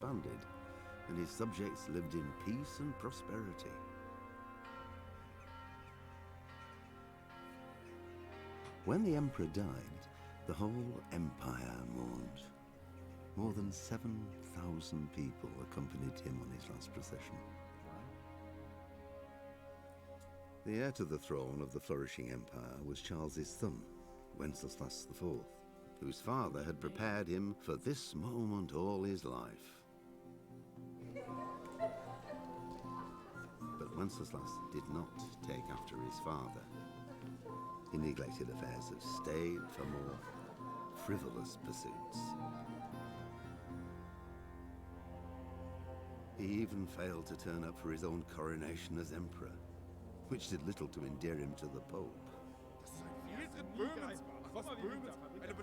expanded, and his subjects lived in peace and prosperity. When the emperor died, the whole empire mourned. More than 7,000 people accompanied him on his last procession. The heir to the throne of the flourishing empire was Charles's son, Wenceslas IV, whose father had prepared him for this moment all his life. But Wenceslas did not take after his father. He neglected affairs of state for more frivolous pursuits. He even failed to turn up for his own coronation as emperor, which did little to endear him to the Pope.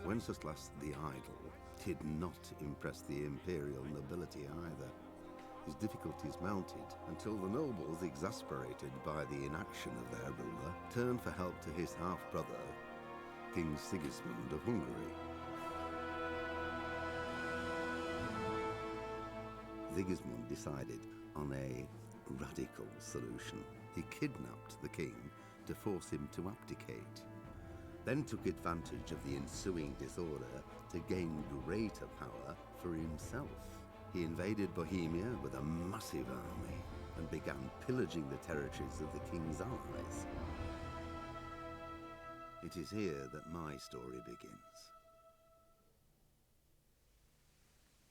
Wenceslas the Idle did not impress the imperial nobility either. His difficulties mounted until the nobles, exasperated by the inaction of their ruler, turned for help to his half-brother, King Sigismund of Hungary. Sigismund decided on a radical solution. He kidnapped the king to force him to abdicate, then took advantage of the ensuing disorder to gain greater power for himself. He invaded Bohemia with a massive army and began pillaging the territories of the king's allies. It is here that my story begins.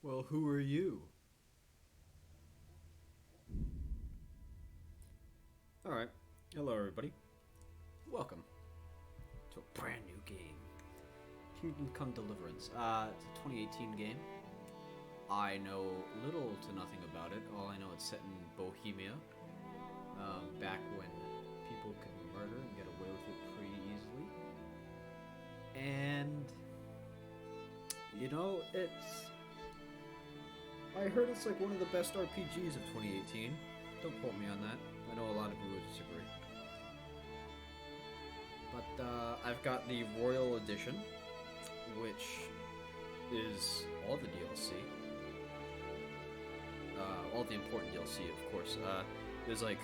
Well, who are you? Alright, hello everybody. Welcome to a brand new game. Kingdom Come Deliverance. It's a 2018 game. I know little to nothing about it. All I know it's set in Bohemia, back when people could murder and get away with it pretty easily. And, you know, I heard it's like one of the best RPGs of 2018. Don't quote me on that. I know a lot of people would disagree. But I've got the Royal Edition, which is all the DLC. All the important DLC, of course. There's like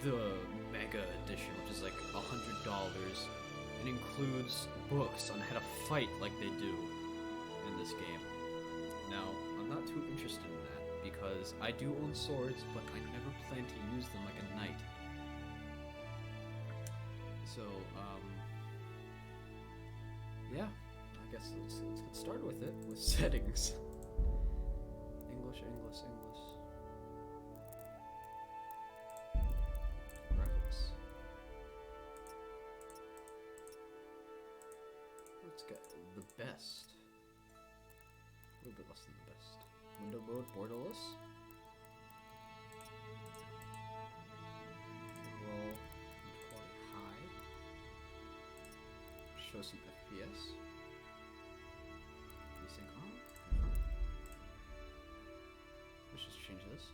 the Mega Edition, which is like $100. It includes books on how to fight like they do in this game. Now, I'm not too interested in that because I do own swords, but I never plan to use them like a knight. So, yeah, I guess let's get started with it, with settings. English. Graphics. Let's get the best. A little bit less than the best. Window mode, borderless. Roll quality high. Show some FPS. Desync on. Let's just change this.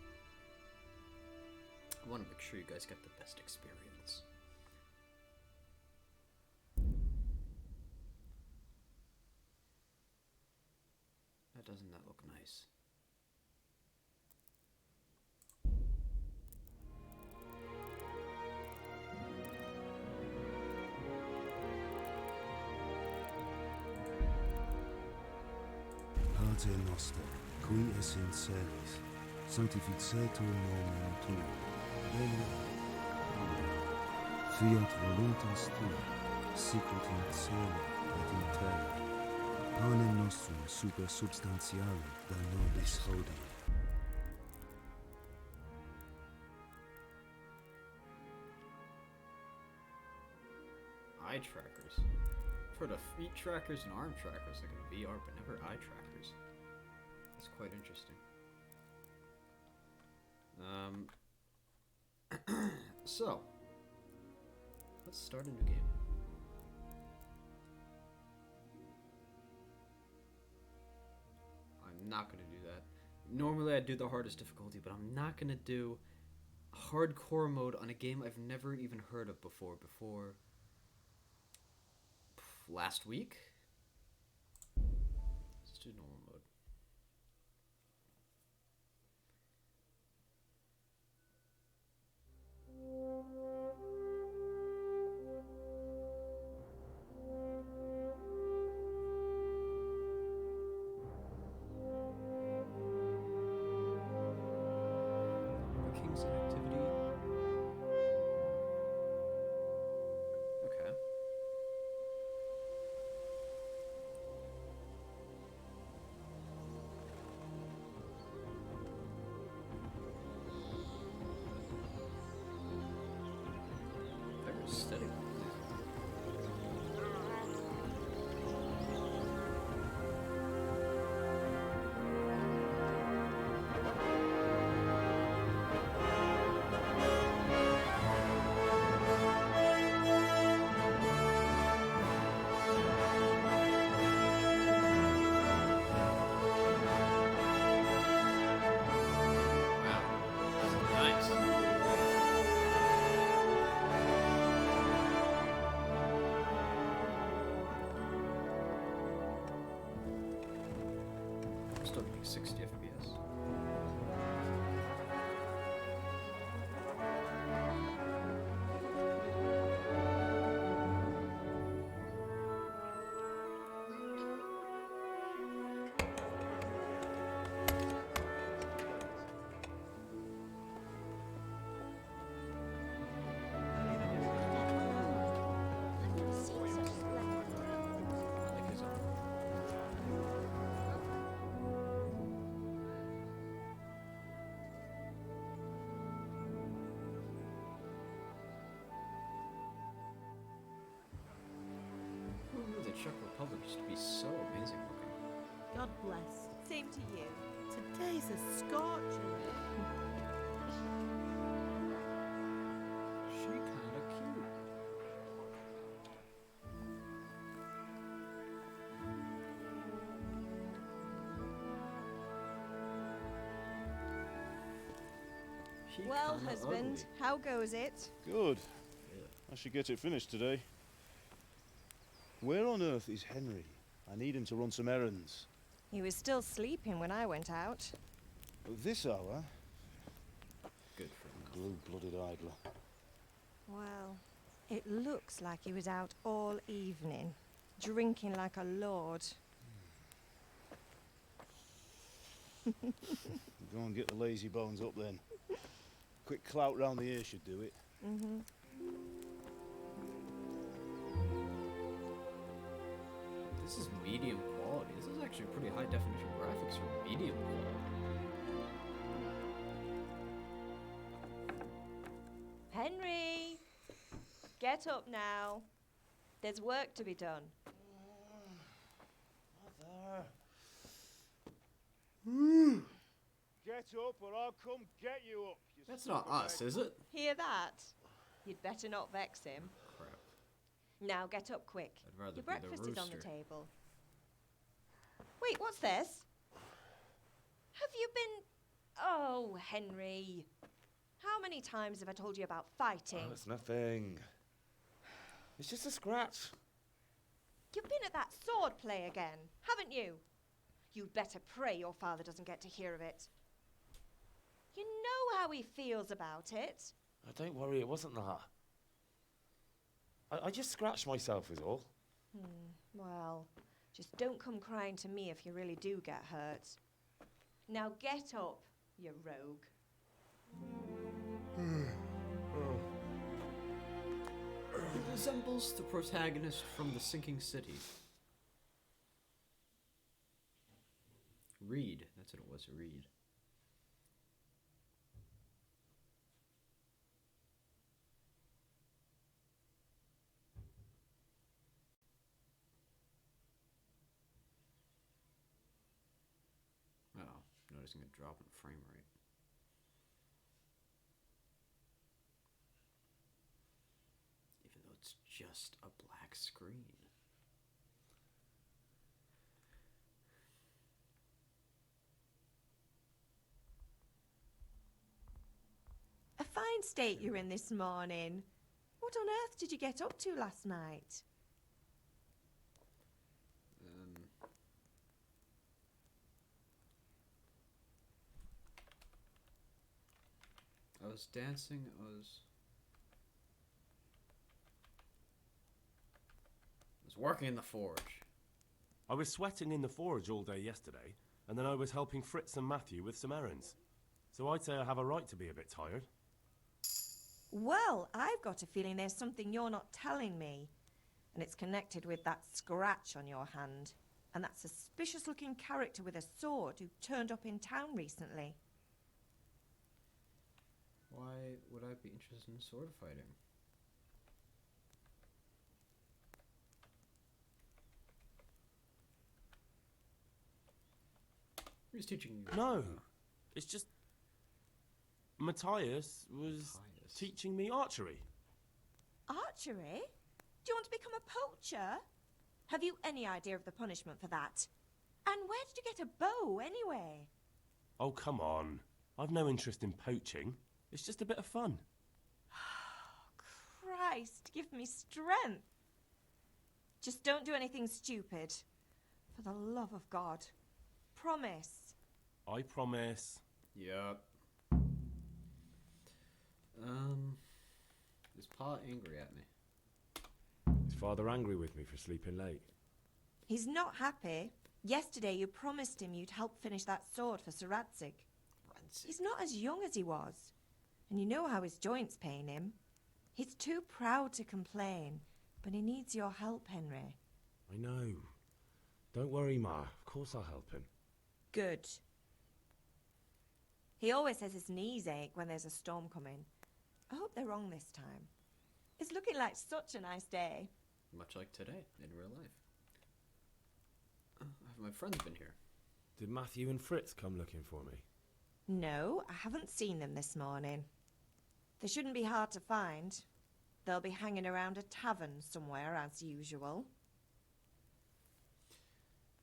I want to make sure you guys get the best experience. Doesn't that look nice? Pater noster, qui es in celis, sanctificetur nomen tuum. Fiat voluntas tua, sicut in cielo et in terra. Panem nostrum super substantiale da nobis hodie. Eye trackers. I've heard of feet trackers and arm trackers like in VR, but never eye trackers. That's quite interesting. So, let's start a new game. I'm not going to do that. Normally I'd do the hardest difficulty, but I'm not going to do hardcore mode on a game I've never even heard of before last week. Let's do normal mode. still getting 60 FPS. Like his own. Who knew the Czech Republic used to be so amazing looking? God bless. Same to you. Today's a scorcher. She kinda cute. She Well, kinda husband, ugly. how goes it? Good. I should get it finished today. Where on earth is Henry? I need him to run some errands. He was still sleeping when I went out. At this hour? Good for him. Blue-blooded idler. Well, it looks like he was out all evening, drinking like a lord. Go and get the lazy bones up then. Quick clout round the ear should do it. Mm-hmm. This is medium quality. This is actually pretty high definition graphics for medium quality. Henry! Get up now. There's work to be done. Get up or I'll come get you up. You That's son not of a us, bitch. is it? Hear that? You'd better not vex him. Crap. Now get up quick. I'd rather Your be the breakfast is on the rooster. table. Wait, what's this? Have you been... Oh, Henry. How many times have I told you about fighting? Oh, it's nothing. It's just a scratch. You've been at that sword play again, haven't you? You'd better pray your father doesn't get to hear of it. You know how he feels about it. Oh, don't worry, it wasn't that. I just scratched myself is all. Well, just don't come crying to me if you really do get hurt. Now get up, you rogue. It resembles the protagonist from The Sinking City. Reed. That's what it was, Reed. Oh, noticing a drop in frame rate. Even though it's just a black screen. A fine state you're in this morning. What on earth did you get up to last night? I was dancing, I was working in the forge. I was sweating in the forge all day yesterday, and then I was helping Fritz and Matthew with some errands. So I'd say I have a right to be a bit tired. Well, I've got a feeling there's something you're not telling me. And it's connected with that scratch on your hand. And that suspicious-looking character with a sword who turned up in town recently. Why would I be interested in sword fighting? Who's teaching you? No, it's just... Matthias was Matthias. teaching me archery. Archery? Do you want to become a poacher? Have you any idea of the punishment for that? And where did you get a bow, anyway? Oh, come on. I've no interest in poaching. It's just a bit of fun. Christ, give me strength. Just don't do anything stupid. For the love of God. Promise. I promise. Yep. Is Pa angry at me? Is Father angry with me for sleeping late? He's not happy. Yesterday you promised him you'd help finish that sword for Sir Radzig. He's not as young as he was. And you know how his joints pain him. He's too proud to complain, but he needs your help, Henry. I know. Don't worry, Ma. Of course I'll help him. Good. He always says his knees ache when there's a storm coming. I hope they're wrong this time. It's looking like such a nice day. Much like today, in real life. Have my friends been here? Did Matthew and Fritz come looking for me? No, I haven't seen them this morning. They shouldn't be hard to find. They'll be hanging around a tavern somewhere, as usual.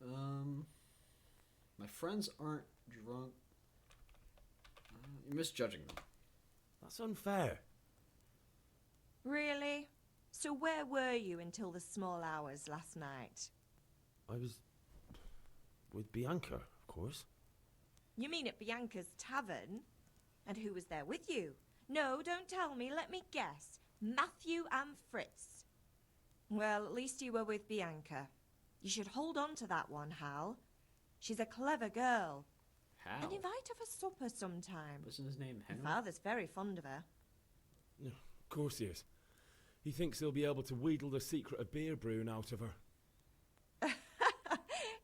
My friends aren't drunk. You're misjudging them. That's unfair. Really? So where were you until the small hours last night? I was with Bianca, of course. You mean at Bianca's tavern? And who was there with you? No, don't tell me. Let me guess. Matthew and Fritz. Well, at least you were with Bianca. You should hold on to that one, Hal. She's a clever girl. How? And invite her for supper sometime. Wasn't his name Henry? My father's very fond of her. Yeah, of course he is. He thinks he'll be able to wheedle the secret of beer brewing out of her.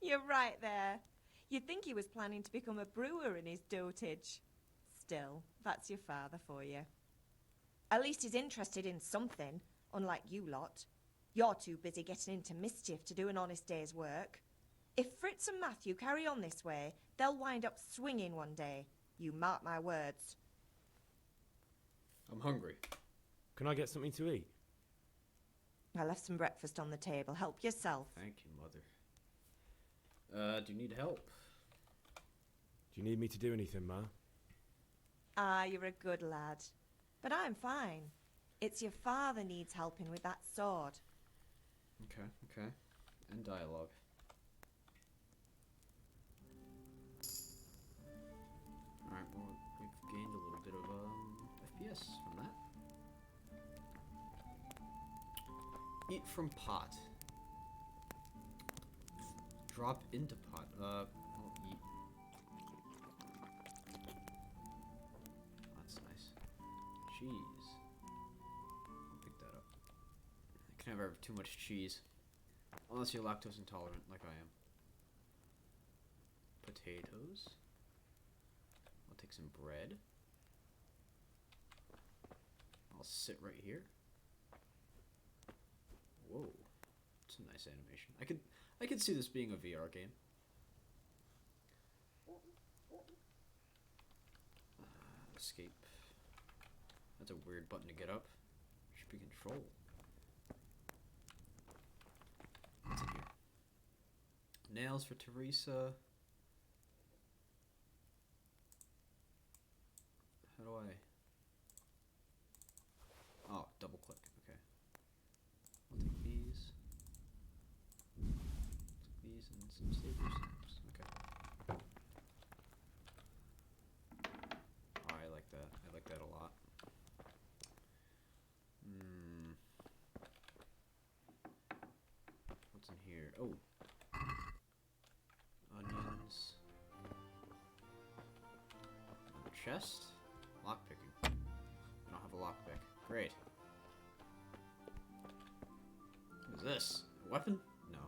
You're right there. You'd think he was planning to become a brewer in his dotage. Still, that's your father for you. At least he's interested in something, unlike you lot. You're too busy getting into mischief to do an honest day's work. If Fritz and Matthew carry on this way, they'll wind up swinging one day. You mark my words. I'm hungry. Can I get something to eat? I left some breakfast on the table. Help yourself. Thank you, Mother. Do you need help? Do you need me to do anything, Ma? Ah, you're a good lad. But I'm fine. It's your father needs helping with that sword. Okay. And dialogue. Alright, well, we've gained a little bit of FPS from that. Eat from pot. Drop into pot. I'll eat. That's nice. Cheese. I'll pick that up. I can never have too much cheese. Unless you're lactose intolerant, like I am. Potatoes. I'll take some bread. I'll sit right here. Whoa. It's a nice animation. I could see this being a VR game. Escape. That's a weird button to get up. Should be control. What's in here? Nails for Teresa. How do I... Oh, double click. Okay. I'll take these. Take these and some staples. Okay. Oh, I like that. I like that a lot. What's in here? Oh. Onions. Chest. Lockpicking. I don't have a lockpick. Great. What is this? A weapon? No.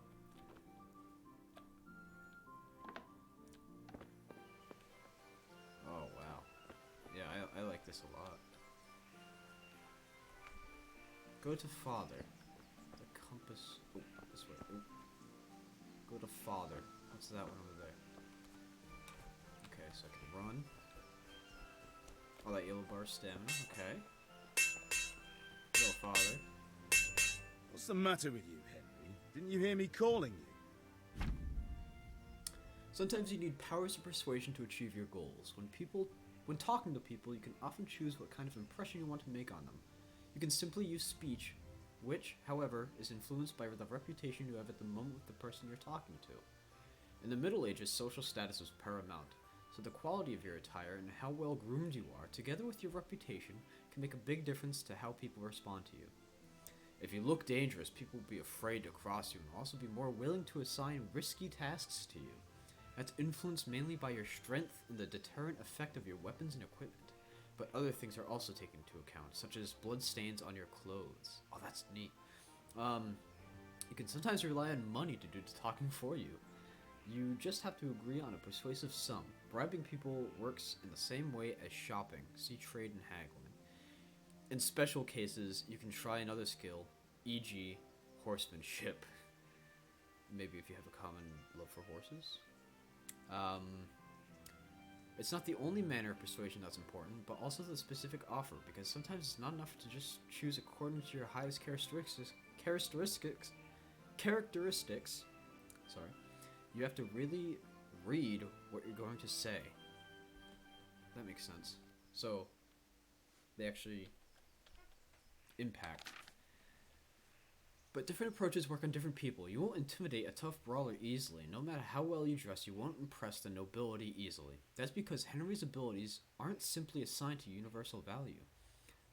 Oh, wow. Yeah, I like this a lot. Go to father. The compass. Oh, this way. Oh. Go to father. What's that one over there? Okay, so I can run. Oh, that yellow bar stamina. Okay. Go, father. What's the matter with you, Henry? Didn't you hear me calling you? Sometimes you need powers of persuasion to achieve your goals. When talking to people, you can often choose what kind of impression you want to make on them. You can simply use speech, which, however, is influenced by the reputation you have at the moment with the person you're talking to. In the Middle Ages, social status was paramount, So the quality of your attire and how well groomed you are, together with your reputation, can make a big difference to how people respond to you. If you look dangerous, people will be afraid to cross you and will also be more willing to assign risky tasks to you. That's influenced mainly by your strength and the deterrent effect of your weapons and equipment. But other things are also taken into account, such as blood stains on your clothes. Oh, that's neat. You can sometimes rely on money to do the talking for you. You just have to agree on a persuasive sum. Bribing people works in the same way as shopping. See trade and haggling. In special cases, you can try another skill, e.g. horsemanship. Maybe if you have a common love for horses. It's not the only manner of persuasion that's important, but also the specific offer, because sometimes it's not enough to just choose according to your highest characteristics. Sorry. You have to really read what you're going to say. That makes sense. So, they actually impact. But different approaches work on different people. You won't intimidate a tough brawler easily. No matter how well you dress, you won't impress the nobility easily. That's because Henry's abilities aren't simply assigned to universal value,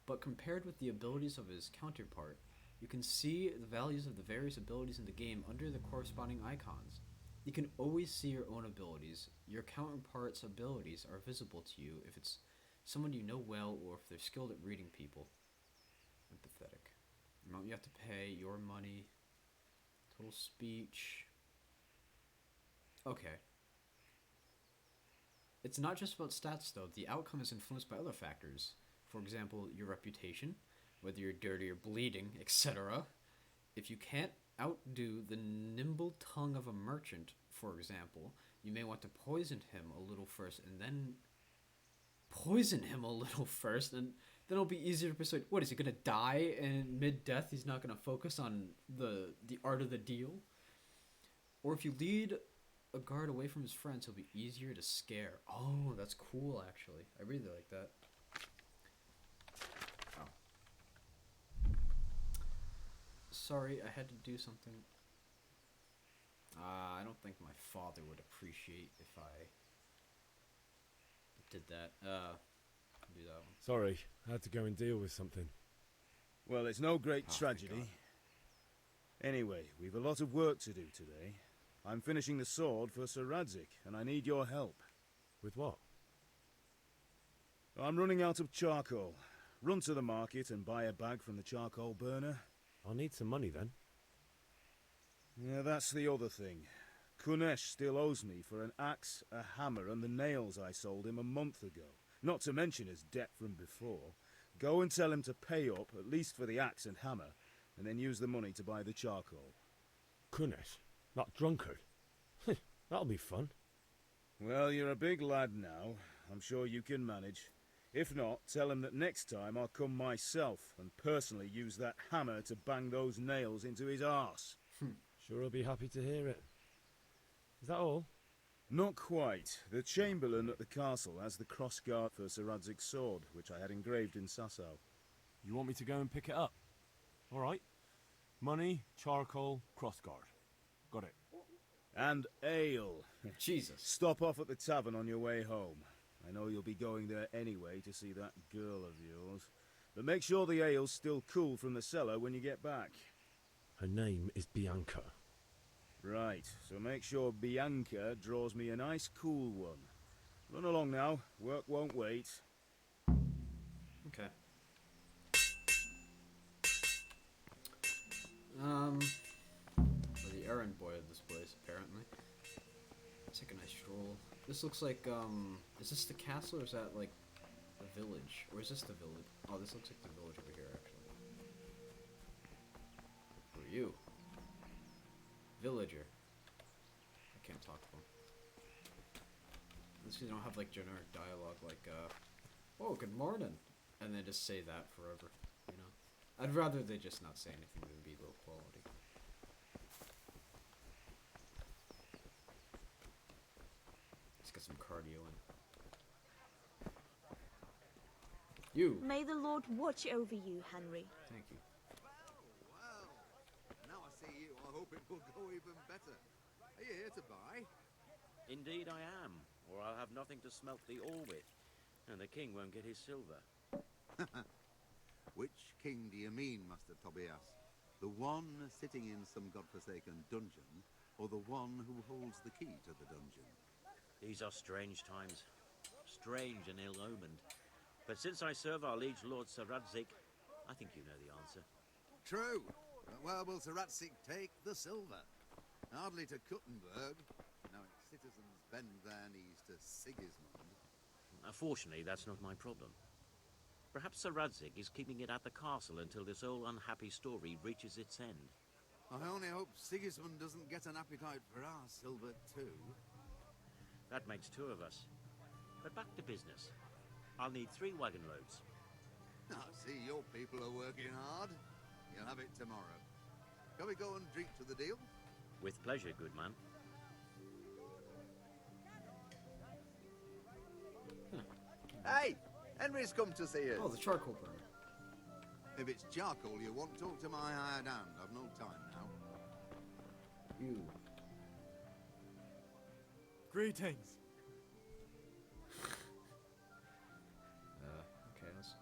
but compared with the abilities of his counterpart, you can see the values of the various abilities in the game under the corresponding icons. You can always see your own abilities. Your counterpart's abilities are visible to you if it's someone you know well or if they're skilled at reading people. Empathetic. Amount you have to pay, your money, total speech. Okay. It's not just about stats though. The outcome is influenced by other factors. For example, your reputation, whether you're dirty or bleeding, etc. If you can't outdo the nimble tongue of a merchant, for example, you may want to poison him a little first and then it'll be easier to persuade. What, is he gonna die in mid-death? He's not gonna focus on the art of the deal? Or if you lead a guard away from his friends, he'll be easier to scare. Oh, that's cool, actually. I really like that. Oh. Sorry, I had to do something. I don't think my father would appreciate if I did that. Do that one. Sorry, I had to go and deal with something. Well, it's no great Thank tragedy. God. Anyway, we've a lot of work to do today. I'm finishing the sword for Sir Radzik, and I need your help. With what? I'm running out of charcoal. Run to the market and buy a bag from the charcoal burner. I'll need some money then. Yeah, that's the other thing. Kunesh still owes me for an axe, a hammer, and the nails I sold him a month ago. Not to mention his debt from before. Go and tell him to pay up, at least for the axe and hammer, and then use the money to buy the charcoal. Kunesh? That drunkard? That'll be fun. Well, you're a big lad now. I'm sure you can manage. If not, tell him that next time I'll come myself and personally use that hammer to bang those nails into his arse. Sure he'll be happy to hear it. Is that all? Not quite. The Chamberlain at the castle has the crossguard for Sir Radzik's sword, which I had engraved in Sasau. You want me to go and pick it up? All right. Money, charcoal, crossguard. Got it. And ale. Jesus. Stop off at the tavern on your way home. I know you'll be going there anyway to see that girl of yours. But make sure the ale's still cool from the cellar when you get back. Her name is Bianca. Right, so make sure Bianca draws me a nice cool one. Run along now. Work won't wait. Okay. We're the errand boy of this place, apparently. Let's take a nice stroll. This looks like, is this the castle or is that, like, a village? Or is this the village? Oh, this looks like the village over here, actually. Who are you? Villager. I can't talk to them. At least you don't have, like, generic dialogue like, oh, good morning. And then just say that forever, you know? I'd rather they just not say anything than be low quality. Let's get some cardio in. You! May the Lord watch over you, Henry. Thank you. Well, now I see you, I hope it will go even better. Are you here to buy? Indeed I am. or I'll have nothing to smelt the ore with, and the king won't get his silver. Which king do you mean, Master Tobias? The one sitting in some godforsaken dungeon, or the one who holds the key to the dungeon? These are strange times, strange and ill-omened. But since I serve our liege lord Sir Radzig, I think you know the answer. True. But where will Sir Radzig take the silver? Hardly to Kuttenberg. Now its citizens bend their knees to Sigismund. Fortunately, that's not my problem. Perhaps Sir Radzig is keeping it at the castle until this old unhappy story reaches its end. I only hope Sigismund doesn't get an appetite for our silver too. That makes 2 of us. But back to business. I'll need 3 wagon loads. I see your people are working hard. You'll have it tomorrow. Shall we go and drink to the deal? With pleasure, good man. Hey! Henry's come to see us. Oh, the charcoal burner. If it's charcoal you want, talk to my hired hand. I've no time now. You. Greetings. Okay, let's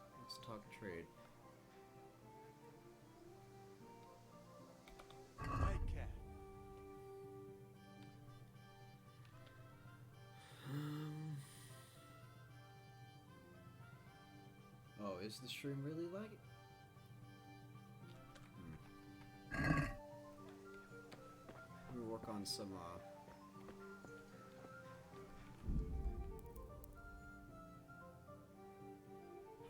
talk trade. Take care. Oh, is the stream really lagging? Let me work on some,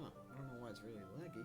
Huh, I don't know why it's really laggy.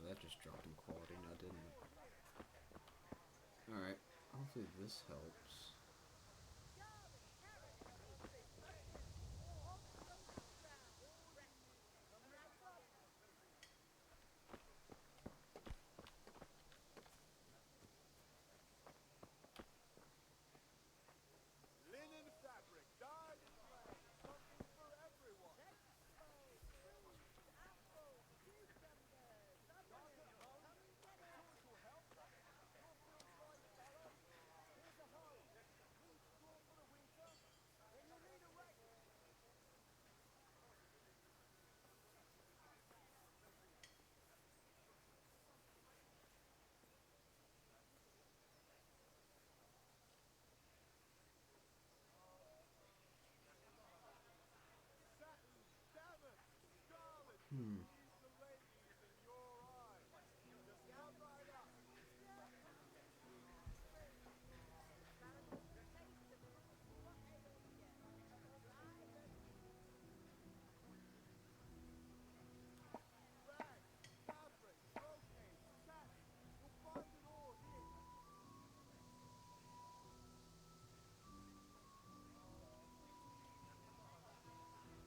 That just dropped in quality now, didn't it? Alright, hopefully this helps. Linen fabric, dyed in flame, something for everyone.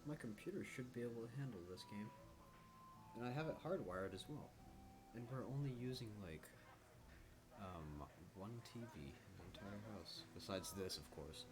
My computer should be able to handle this game. And I have it hardwired as well. And we're only using like one TV in the entire house. Besides this, of course.